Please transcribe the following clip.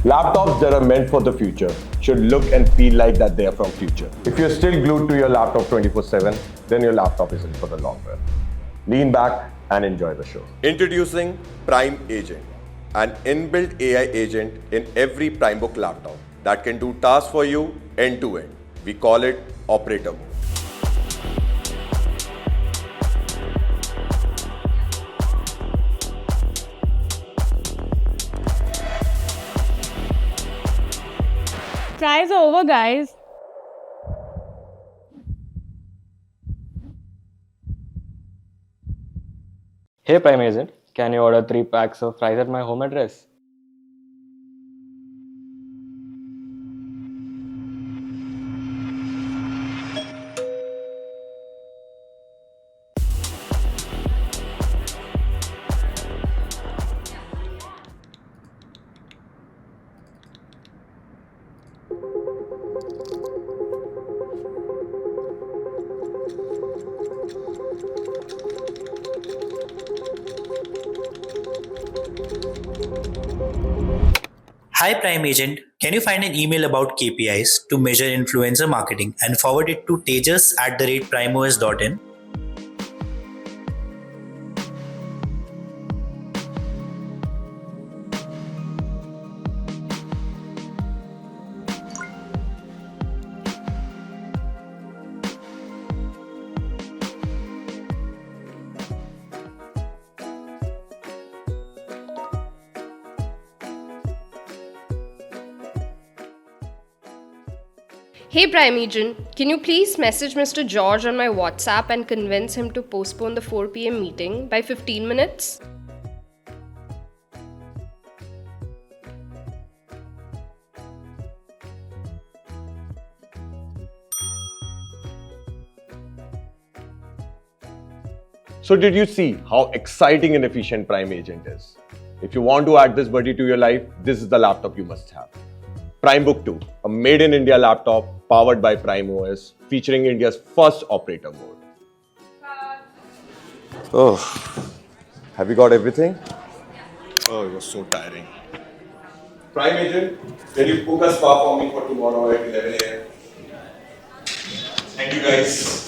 Laptops that are meant for the future should look and feel like that they are from future. If you're still glued to your laptop 24/7, then your laptop isn't for the long run. Lean back and enjoy the show. Introducing Prime Agent, an inbuilt AI agent in every Primebook laptop that can do tasks for you end to end. We call it operator mode. Tries are over, guys. Hey Prime Agent, can you order 3 packs of fries at my home address? Hi Prime Agent, can you find an email about KPIs to measure influencer marketing and forward it to tejas@primeos.in? Hey PrimeAGNT, can you please message Mr. George on my WhatsApp and convince him to postpone the 4 p.m. meeting by 15 minutes? So did you see how exciting and efficient Prime Agent is? If you want to add this buddy to your life, this is the laptop you must have. Primebook 2, a made in India laptop powered by PrimeOS, featuring India's first operator mode. Oh, have you got everything? Oh, it was so tiring. Prime Agent, can you book a spa for me for tomorrow at 11 a.m.? Thank you guys.